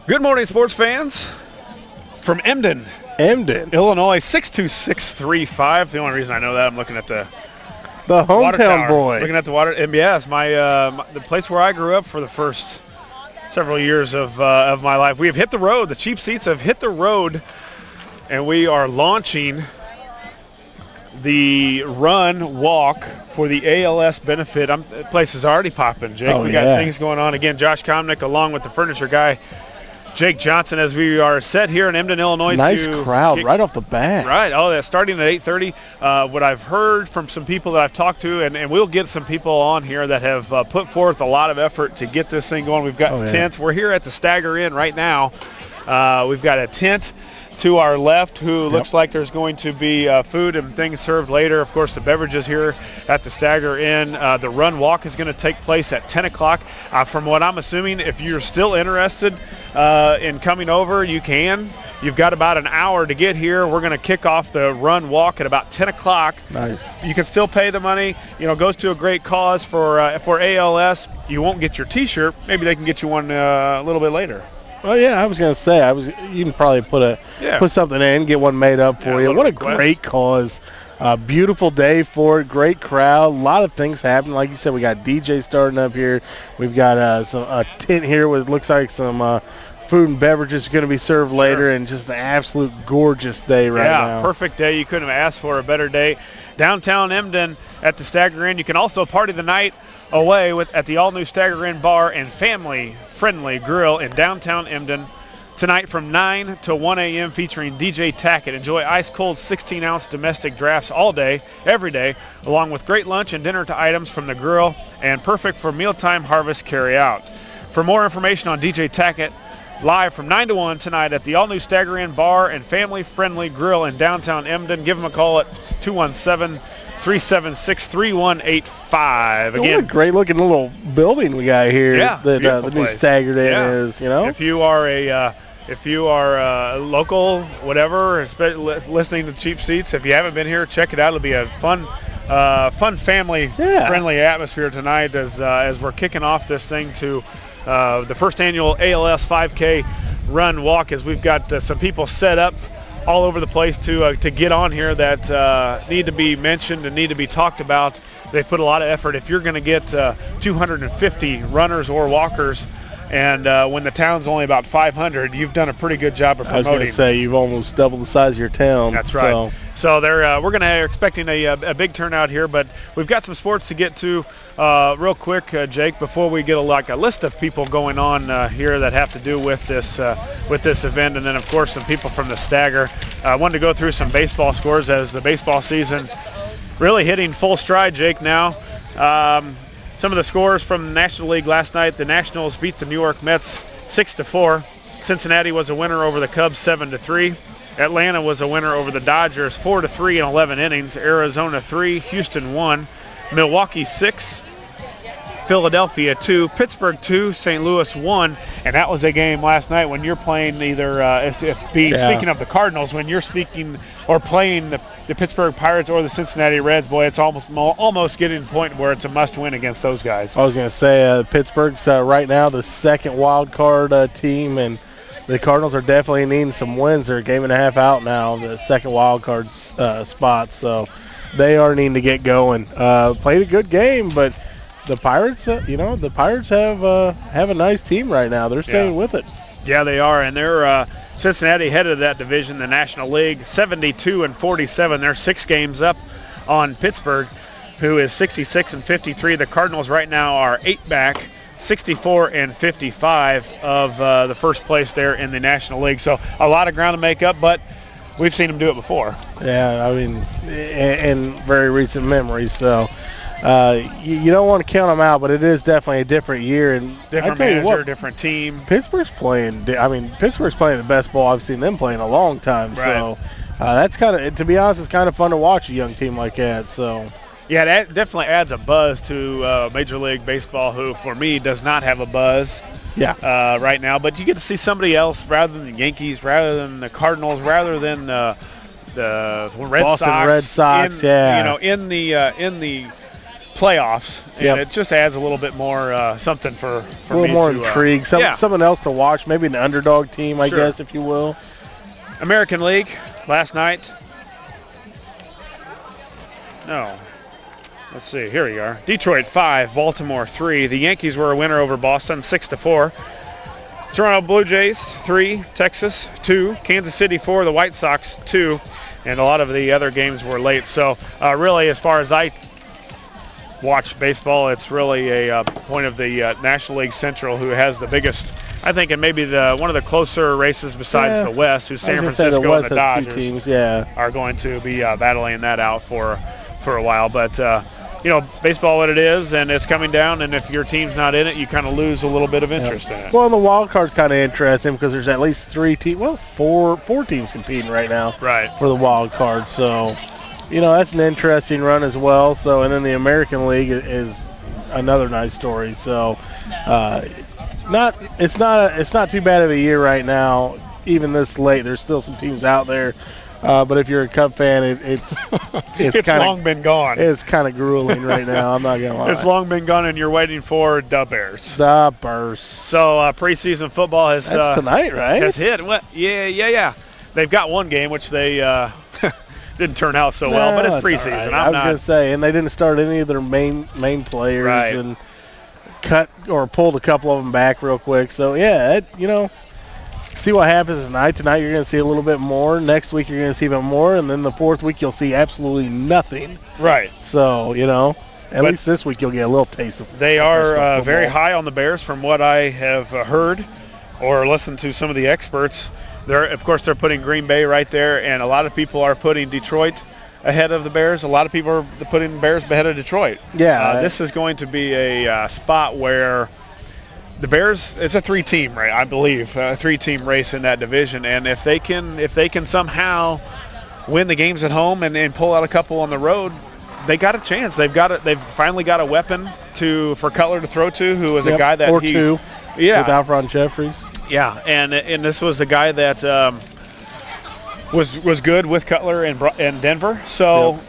Good morning, sports fans. From Emden, Illinois, 62635. The only reason I know that, I'm looking at the hometown boy. Looking at the water. And yes, the place where I grew up for the first several years of my life. We have hit the road. The cheap seats have hit the road, and we are launching the run walk for the ALS benefit. The place is already popping, Jake. We got things going on. Again, Josh Komnick along with the furniture guy, Jake Johnston, as we are set here in Emden, Illinois. Nice crowd right off the bat. Right. Oh, that's starting at 8:30. What I've heard from some people that I've talked to, and we'll get some people on here that have put forth a lot of effort to get this thing going. We've got tents. We're here at the Stag-R-Inn right now. We've got a tent to our left who looks like there's going to be food and things served later. Of course, the beverages here at the Stag-R-Inn. The run walk is going to take place at 10 o'clock. From what I'm assuming, if you're still interested in coming over, you can. You've got about an hour to get here. We're going to kick off the run walk at about 10 o'clock. Nice. You can still pay the money. Goes to a great cause for ALS. You won't get your T-shirt. Maybe they can get you one a little bit later. Well, yeah, I was going to say, you can probably put something in, get one made up for you. What a great cause. Beautiful day for it, great crowd, a lot of things happening. Like you said, we got DJ starting up here. We've got a tent here with looks like some food and beverages going to be served later, and just an absolute gorgeous day right now. Yeah, perfect day. You couldn't have asked for a better day. Downtown Emden at the Stag-R-Inn. You can also party the night away at the all-new Stag-R-Inn Bar and family-friendly grill in downtown Emden tonight from 9 to 1 a.m. featuring DJ Tackett. Enjoy ice-cold 16-ounce domestic drafts all day, every day, along with great lunch and dinner items from the grill and perfect for mealtime harvest carry-out. For more information on DJ Tackett, live from 9 to 1 tonight at the all-new Stag-R-Inn Bar and family-friendly grill in downtown Emden. Give them a call at 217-376-3185. Again, what a great-looking little building we got here. The new Stag-R-Inn is. If you are local, whatever, listening to Cheap Seats, if you haven't been here, check it out. It'll be a fun family-friendly atmosphere tonight as we're kicking off this thing to the first annual ALS 5K run walk. As we've got some people set up all over the place to get on here that need to be mentioned and need to be talked about. They've put a lot of effort. If you're going to get 250 runners or walkers, and when the town's only about 500, you've done a pretty good job of promoting. I was going to say, you've almost doubled the size of your town. That's right. So we're going to expecting a big turnout here, but we've got some sports to get to real quick, Jake, before we get a list of people going on here that have to do with this event, and then of course some people from the Stagger. I wanted to go through some baseball scores as the baseball season really hitting full stride, Jake. Now, some of the scores from the National League last night: the Nationals beat the New York Mets 6-4. Cincinnati was a winner over the Cubs 7-3. Atlanta was a winner over the Dodgers 4-3 in 11 innings. Arizona 3, Houston 1, Milwaukee 6, Philadelphia 2, Pittsburgh 2, St. Louis 1, and that was a game last night when you're playing speaking of the Cardinals, when you're playing the Pittsburgh Pirates or the Cincinnati Reds, boy, it's almost getting to the point where it's a must-win against those guys. I was going to say Pittsburgh's right now the second wild card team, and the Cardinals are definitely needing some wins. They're a game and a half out now, the second wild card spot, so they are needing to get going. Played a good game, but the Pirates, the Pirates have a nice team right now. They're staying with it. Yeah, they are, and they're Cincinnati head of that division, the National League, 72-47. They're 6 games up on Pittsburgh, who is 66-53. The Cardinals right now are 8 back, 64-55 of the first place there in the National League. So a lot of ground to make up, but we've seen them do it before. Yeah, I mean, in very recent memories. So you don't want to count them out, but it is definitely a different year. And different manager, different team. Pittsburgh's playing the best ball I've seen them play in a long time. Right. So that's kind of, to be honest, it's kind of fun to watch a young team like that. So. Yeah, that definitely adds a buzz to Major League Baseball, who, for me, does not have a buzz right now. But you get to see somebody else rather than the Yankees, rather than the Cardinals, rather than the Red Boston Sox. Red Sox, in the playoffs, and it just adds a little bit more something for a little more intrigue. Someone else to watch, maybe an underdog team, I guess, if you will. American League last night. No. Let's see. Here we are. Detroit 5, Baltimore 3. The Yankees were a winner over Boston 6-4. Toronto Blue Jays 3, Texas 2, Kansas City 4, the White Sox 2, and a lot of the other games were late. So really, as far as I watch baseball, it's really a point of the National League Central, who has the biggest, I think, and maybe one of the closer races besides the West, who's San Francisco and the Dodgers teams, are going to be battling that out for a while. But baseball what it is, and it's coming down, and if your team's not in it, you kind of lose a little bit of interest in it. Well, the wild card's kind of interesting because there's at least four teams competing right now for the wild card. So, that's an interesting run as well. So, and then the American League is another nice story. So, it's not too bad of a year right now. Even this late, there's still some teams out there. But if you're a Cub fan, it's long been gone. It's kind of grueling right now. I'm not gonna lie. It's long been gone, and you're waiting for the Bears. The Bears. So preseason football has tonight, right? Has hit. Well, yeah. They've got one game which they didn't turn out so well, but it's preseason. Right. I was gonna say, and they didn't start any of their main players, and cut or pulled a couple of them back real quick. So see what happens tonight. Tonight you're going to see a little bit more. Next week you're going to see even more. And then the fourth week you'll see absolutely nothing. Right. So, at least this week you'll get a little taste of They are very high on the Bears from what I have heard or listened to some of the experts. Of course, they're putting Green Bay right there, and a lot of people are putting Detroit ahead of the Bears. A lot of people are putting the Bears ahead of Detroit. Yeah. This is going to be a spot where the Bears, it's a three-team, right? I believe a three-team race in that division, and if they can somehow win the games at home and pull out a couple on the road, they got a chance. They've finally got a weapon for Cutler to throw to, who was a guy that with Alshon Jeffries. Yeah, and this was the guy that was good with Cutler in Denver. So.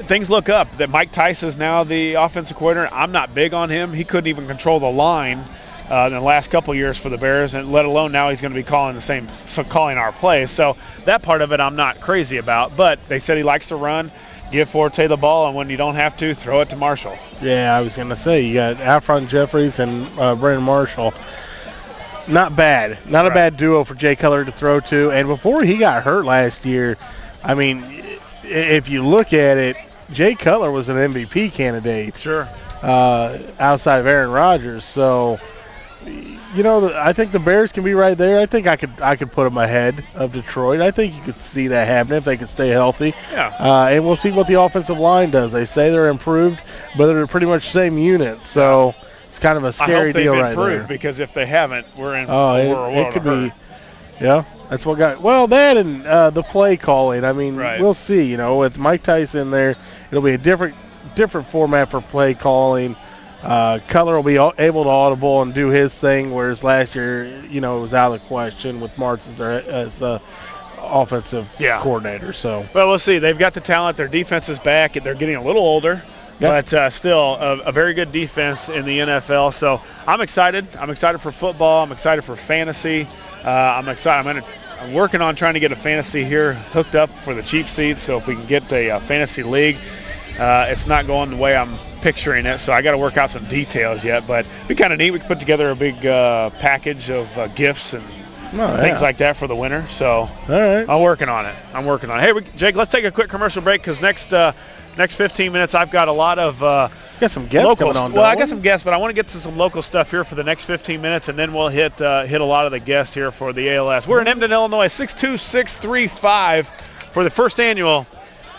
Things look up. That Mike Tice is now the offensive coordinator. I'm not big on him. He couldn't even control the line in the last couple of years for the Bears, and let alone now he's going to be calling our plays. So that part of it I'm not crazy about. But they said he likes to run, give Forte the ball, and when you don't have to, throw it to Marshall. Yeah, I was going to say, you got Alshon Jeffries and Brandon Marshall. Not bad. Not a bad duo for Jay Cutler to throw to. And before he got hurt last year, I mean, if you look at it, Jay Cutler was an MVP candidate. Sure. Outside of Aaron Rodgers. So, I think the Bears can be right there. I think I could put them ahead of Detroit. I think you could see that happening if they could stay healthy. Yeah. And we'll see what the offensive line does. They say they're improved, but they're pretty much the same unit. So it's kind of a scary deal right there. I hope they've improved, because if they haven't, we're in it could be. Yeah, that's what got – well, that and the play calling. I mean, we'll see. With Mike Tyson there, it'll be a different format for play calling. Cutler will be able to audible and do his thing, whereas last year, it was out of the question with Martz as the offensive coordinator. So, well, we'll see. They've got the talent. Their defense is back. They're getting a little older. But still a very good defense in the NFL. So I'm excited. I'm excited for football. I'm excited for fantasy. I'm excited. I'm working on trying to get a fantasy here hooked up for the cheap seats. So if we can get a fantasy league, it's not going the way I'm picturing it. So I got to work out some details yet. But it'd be kind of neat. We could put together a big package of gifts and things like that for the winner. So I'm working on it. Hey, Jake, let's take a quick commercial break, because next 15 minutes, I've got a lot of got some guests coming on. Well, I got some guests, but I want to get to some local stuff here for the next 15 minutes, and then we'll hit a lot of the guests here for the ALS. We're in Emden, Illinois, 62635 for the first annual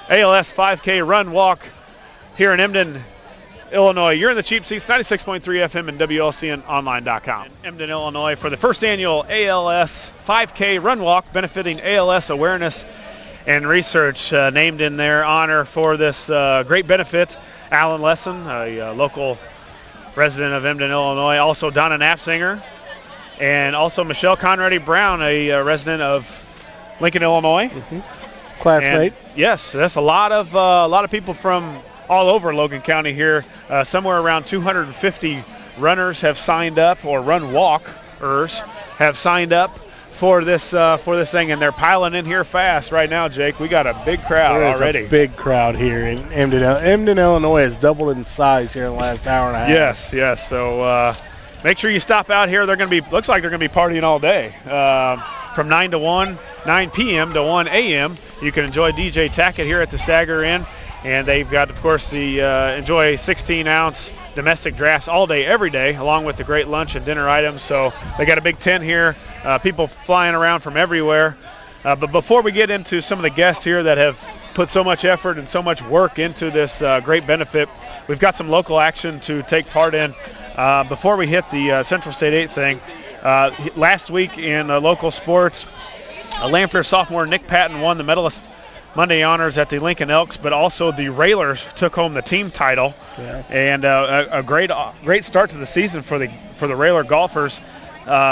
ALS 5K Run Walk here in Emden, Illinois. You're in the cheap seats, 96.3 FM and WLCNonline.com. Emden, Illinois, for the first annual ALS 5K Run Walk, benefiting ALS awareness and research, named in their honor for this great benefit. Alan Lesson, a local resident of Emden, Illinois. Also Donna Knapsinger, and also Michelle Conrady Brown, a resident of Lincoln, Illinois. Classmate. And yes, that's a lot of people from all over Logan County here. Somewhere around 250 runners have signed up, or run walkers have signed up for this thing, and they're piling in here fast right now, Jake. We got a big crowd already. A big crowd here in Emden. Emden, Illinois has doubled in size here in the last hour and a half. Yes. So make sure you stop out here. They're going to be, looks like they're going to be partying all day. From 9 p.m. to 1 a.m. You can enjoy DJ Tackett here at the Stag-R-Inn, and they've got, of course, the enjoy 16-ounce domestic drafts all day, every day, along with the great lunch and dinner items. So they got a big tent here. People flying around from everywhere. But before we get into some of the guests here that have put so much effort and so much work into this great benefit, we've got some local action to take part in. Before we hit the Central State 8 thing, last week in local sports, Lanphier sophomore Nick Patton won the Medalist Monday honors at the Lincoln Elks, but also the Railers took home the team title. Yeah. And a great start to the season for the Railer golfers.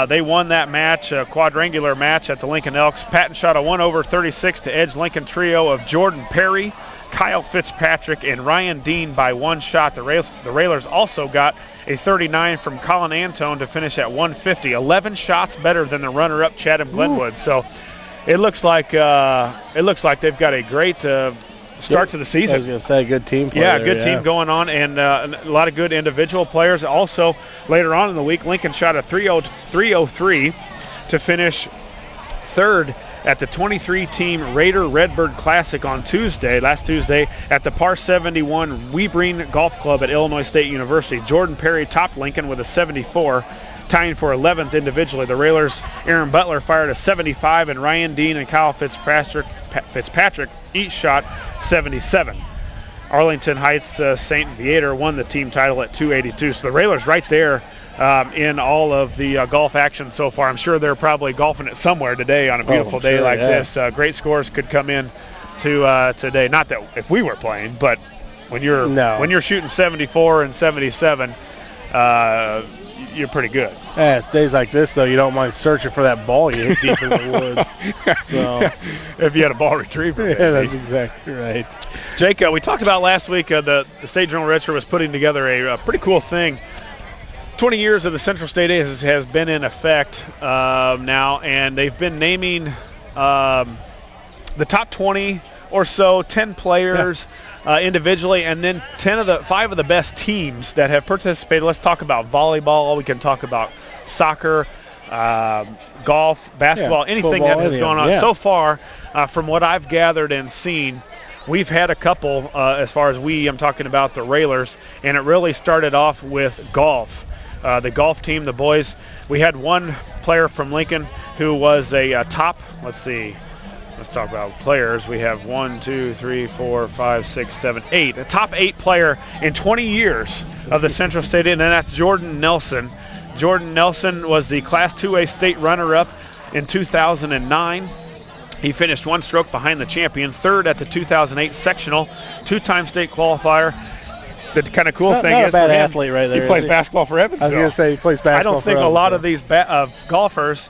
They won that match, a quadrangular match at the Lincoln Elks. Patton shot a 1/36 to edge Lincoln trio of Jordan Perry, Kyle Fitzpatrick, and Ryan Dean by one shot. The Railers also got a 39 from Colin Antone to finish at 150, 11 shots better than the runner-up Chatham Glenwood. So it looks like they've got a great start to the season. I was going to say, good team play. Yeah, good team going on, and a lot of good individual players. Also, later on in the week, Lincoln shot a 303 to finish third at the 23-team Raider Redbird Classic on last Tuesday, at the Par 71 Weebreen Golf Club at Illinois State University. Jordan Perry topped Lincoln with a 74, tying for 11th individually. The Railers' Aaron Butler fired a 75, and Ryan Dean and Kyle Fitzpatrick each shot 77. Arlington Heights St. Viator won the team title at 282. So the Railers right there in all of the golf action so far. I'm sure they're probably golfing it somewhere today on a beautiful day like this. Great scores could come in to today. Not that if we were playing, but when you're shooting 74 and 77, you're pretty good. Yeah, it's days like this, though, you don't mind searching for that ball you hit deep in the woods. So. If you had a ball retriever. Yeah, that's exactly right. Jake, we talked about last week the State Journal Retro was putting together a pretty cool thing. 20 years of the Central State 8 has been in effect now, and they've been naming the top 20 or so, 10 players individually, and then 5 of the best teams that have participated. Let's talk about volleyball. We can talk about soccer, golf, basketball, anything that has gone on. Yeah. So far, from what I've gathered and seen, we've had a couple as far as I'm talking about the Railers, and it really started off with golf. The golf team, the boys, we had one player from Lincoln who was a top, let's talk about players. We have 1, 2, 3, 4, 5, 6, 7, 8. A top 8 player in 20 years of the Central State, and that's Jordan Nelson. Jordan Nelson was the Class 2A state runner-up in 2009. He finished one stroke behind the champion, third at the 2008 sectional, two-time state qualifier. The kind of cool thing is, not a bad athlete right there. He plays basketball for Evansville. I was going to say he plays basketball. I don't think a lot of these golfers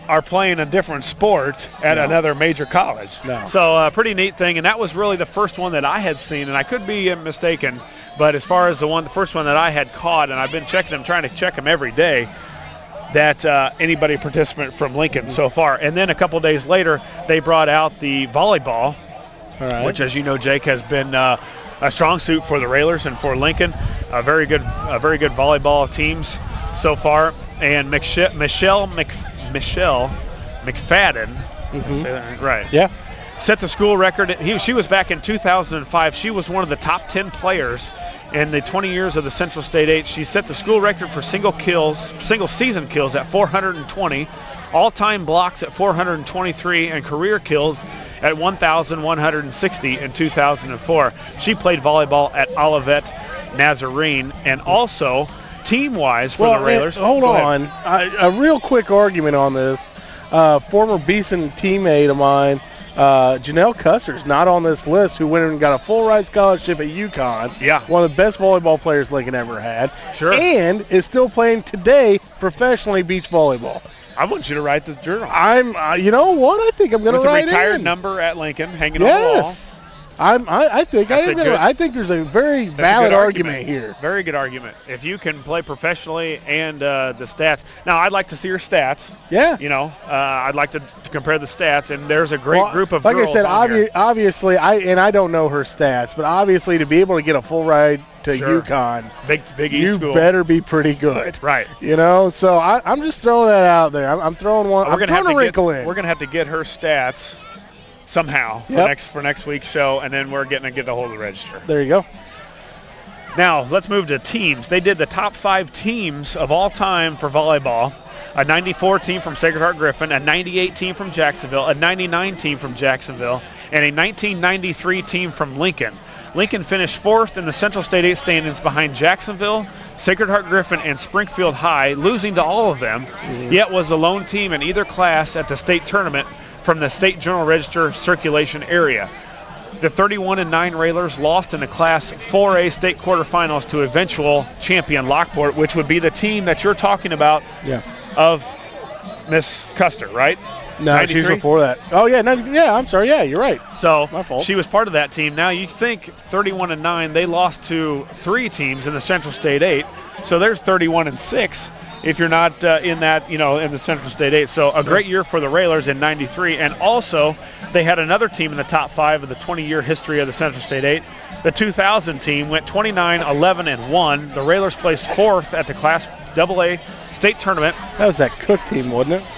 are playing a different sport at another major college. No. So pretty neat thing, and that was really the first one that I had seen, and I could be mistaken, but as far as the first one that I had caught, and I've been checking them, trying to check them every day, that anybody participant from Lincoln so far. And then a couple days later, they brought out the volleyball, which, as you know, Jake, has been a strong suit for the Railers and for Lincoln. Very good volleyball teams so far. And Michelle McFadden, right? Yeah, set the school record. She was back in 2005. She was one of the top 10 players in the 20 years of the Central State 8. She set the school record for single season kills at 420, all-time blocks at 423, and career kills at 1,160 in 2004. She played volleyball at Olivet Nazarene, and also team-wise for the Railers. Hold on. A real quick argument on this. Former Beeson teammate of mine, Janelle Custer's not on this list, who went and got a full-ride scholarship at UConn. Yeah. One of the best volleyball players Lincoln ever had. Sure. And is still playing today professionally beach volleyball. I want you to write the journal. You know what? I think I'm going to write it. With a retired number at Lincoln hanging on the wall. I think there's a very valid argument here. Very good argument. If you can play professionally and the stats. Now, I'd like to see your stats. Yeah. I'd like to compare the stats, and there's a great group of girls. Like I said, obviously, I don't know her stats, but obviously to be able to get a full ride to UConn, big you school, better be pretty good. Right. So I'm just throwing that out there. I'm throwing one. I'm throwing a wrinkle in. We're going to have to get her stats somehow for next week's show, and then we're getting to get a hold of the register. There you go. Now, let's move to teams. They did the top 5 teams of all time for volleyball. A 94 team from Sacred Heart Griffin, a 98 team from Jacksonville, a 99 team from Jacksonville, and a 1993 team from Lincoln. Lincoln finished 4th in the Central State 8 standings behind Jacksonville, Sacred Heart Griffin, and Springfield High, losing to all of them, yet was the lone team in either class at the state tournament from the State Journal Register circulation area. The 31-9 Railers lost in the Class 4A state quarterfinals to eventual champion Lockport, which would be the team that you're talking about of Miss Custer, right? No, 93? She was before that. Oh, yeah. I'm sorry. Yeah, you're right. So my fault. She was part of that team. Now, you think 31-9, they lost to 3 teams in the Central State 8. So there's 31-6. If you're not in that, in the Central State 8. So a great year for the Railers in 93. And also, they had another team in the top 5 of the 20-year history of the Central State 8. The 2000 team went 29-11-1. The Railers placed 4th at the Class AA state tournament. That was that Cook team, wasn't it?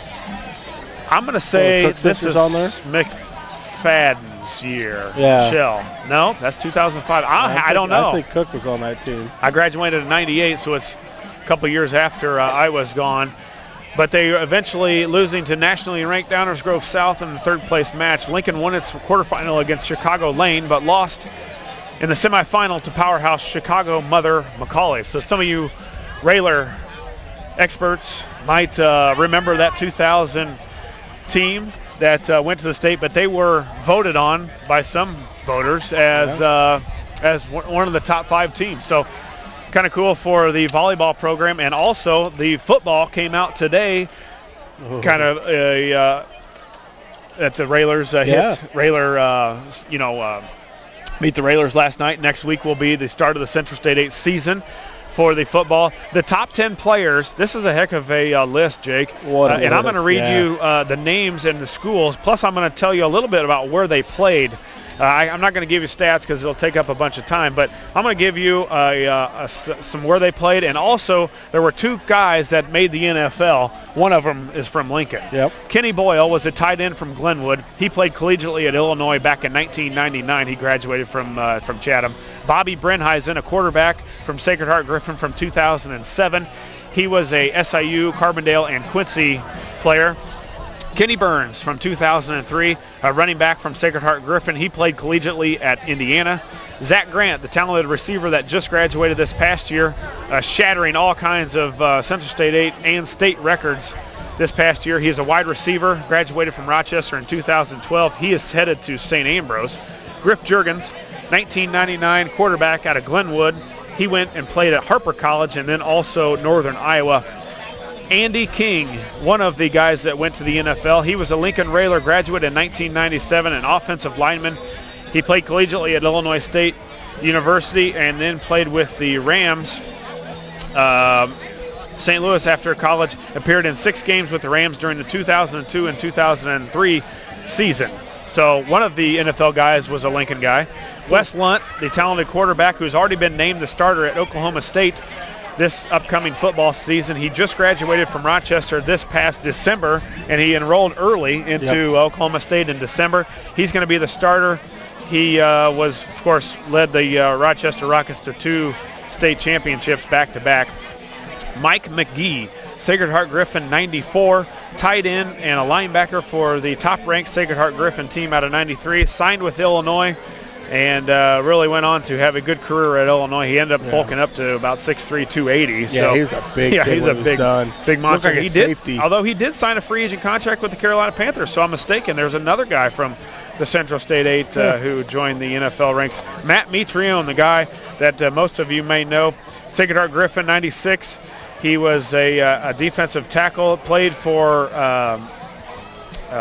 I'm going to say this is on there? McFadden's year. Yeah. Michelle. No, that's 2005. I don't know. I think Cook was on that team. I graduated in 98, so it's a couple of years after I was gone. But they eventually losing to nationally ranked Downers Grove South in the 3rd place match. Lincoln won its quarterfinal against Chicago Lane, but lost in the semifinal to powerhouse Chicago Mother McCauley. So some of you Railer experts might remember that 2000 team that went to the state, but they were voted on by some voters as one of the top 5 teams. So kind of cool for the volleyball program. And also the football came out today, kind of at the Railers hit. Railer, meet the Railers last night. Next week will be the start of the Central State 8 season for the football. The top 10 players, this is a heck of a list, Jake. And I'm going to read you the names and the schools, plus I'm going to tell you a little bit about where they played. I'm not going to give you stats because it'll take up a bunch of time, but I'm going to give you some where they played, and also there were 2 guys that made the NFL. One of them is from Lincoln. Yep. Kenny Boyle was a tight end from Glenwood. He played collegiately at Illinois back in 1999. He graduated from Chatham. Bobby Brenheisen, a quarterback from Sacred Heart Griffin from 2007. He was a SIU, Carbondale, and Quincy player. Kenny Burns from 2003, a running back from Sacred Heart Griffin. He played collegiately at Indiana. Zach Grant, the talented receiver that just graduated this past year, shattering all kinds of Central State 8 and state records this past year. He is a wide receiver, graduated from Rochester in 2012. He is headed to St. Ambrose. Griff Juergens, 1999 quarterback out of Glenwood. He went and played at Harper College and then also Northern Iowa. Andy King, one of the guys that went to the NFL. He was a Lincoln Railer graduate in 1997, an offensive lineman. He played collegiately at Illinois State University and then played with the Rams. St. Louis after college, appeared in 6 games with the Rams during the 2002 and 2003 season. So one of the NFL guys was a Lincoln guy. Wes Lunt, the talented quarterback who's already been named the starter at Oklahoma State this upcoming football season. He just graduated from Rochester this past December, and he enrolled early into Oklahoma State in December. He's going to be the starter. He was, of course, led the Rochester Rockets to 2 state championships back-to-back. Mike McGee, Sacred Heart Griffin 94, tight end and a linebacker for the top-ranked Sacred Heart Griffin team out of 93, signed with Illinois, and really went on to have a good career at Illinois. He ended up bulking up to about 6'3", 280. Yeah, so, he's a big he's a big monster. Like safety. Although he did sign a free agent contract with the Carolina Panthers, so I'm mistaken. There's another guy from the Central State 8 who joined the NFL ranks. Matt Mitrione, the guy that most of you may know, Sacred Heart Griffin 96. He was a defensive tackle, played for,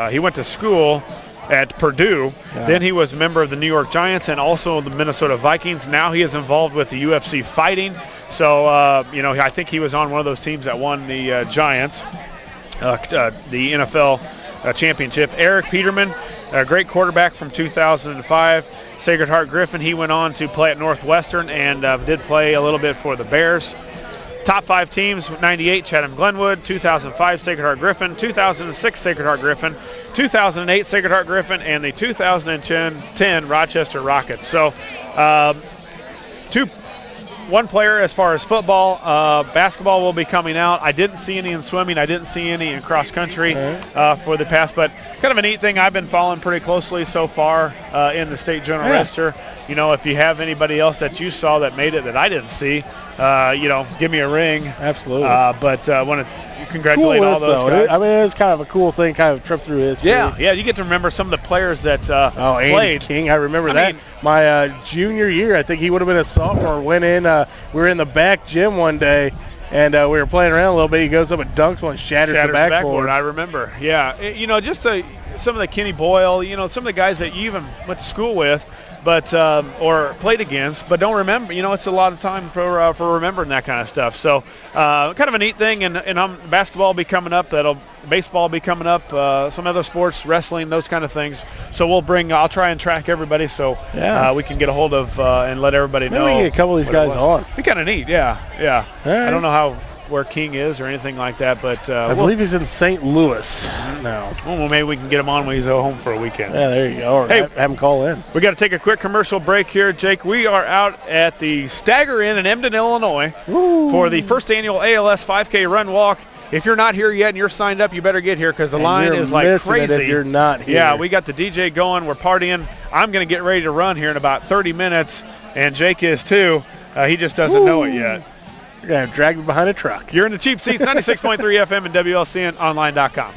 he went to school at Purdue. Yeah. Then he was a member of the New York Giants and also the Minnesota Vikings. Now he is involved with the UFC fighting. So, I think he was on one of those teams that won the Giants, the NFL championship. Eric Peterman, a great quarterback from 2005. Sacred Heart Griffin, he went on to play at Northwestern and did play a little bit for the Bears. Top 5 teams, 98 Chatham Glenwood, 2005 Sacred Heart Griffin, 2006 Sacred Heart Griffin, 2008 Sacred Heart Griffin, and the 2010 Rochester Rockets. So one player as far as football. Basketball will be coming out. I didn't see any in swimming. I didn't see any in cross country for the past, but kind of a neat thing I've been following pretty closely so far in the State Journal Register. If you have anybody else that you saw that made it that I didn't see, give me a ring. Absolutely. But I want to congratulate all those guys. I mean, it's kind of a cool thing, kind of trip through history. Yeah, you get to remember some of the players that Andy played. King, I remember that. My junior year, I think he would have been a sophomore. Went in, we were in the back gym one day, and we were playing around a little bit. He goes up and dunks one, shatters the backboard. I remember. Yeah, just some of the Kenny Boyle, some of the guys that you even went to school with, but or played against, but don't remember. It's a lot of time for remembering that kind of stuff. So kind of a neat thing, and basketball will be coming up. Baseball will be coming up. Some other sports, wrestling, those kind of things. So I'll try and track everybody so we can get a hold of and let everybody know. Maybe we can get a couple of these guys on. Be kind of neat. Yeah. Right. I don't know where King is or anything like that, but I believe he's in St. Louis now. Well, maybe we can get him on when he's home for a weekend. Yeah, there you go. Or have him call in. We got to take a quick commercial break here, Jake. We are out at the Stag-R-Inn in Emden, Illinois, for the first annual ALS 5K Run Walk. If you're not here yet and you're signed up, you better get here because the line is like crazy. If you're not here. Yeah, we got the DJ going. We're partying. I'm going to get ready to run here in about 30 minutes, and Jake is too. He just doesn't know it yet. You're going to drag me behind a truck. You're in the cheap seats, 96.3 FM and WLCN online.com.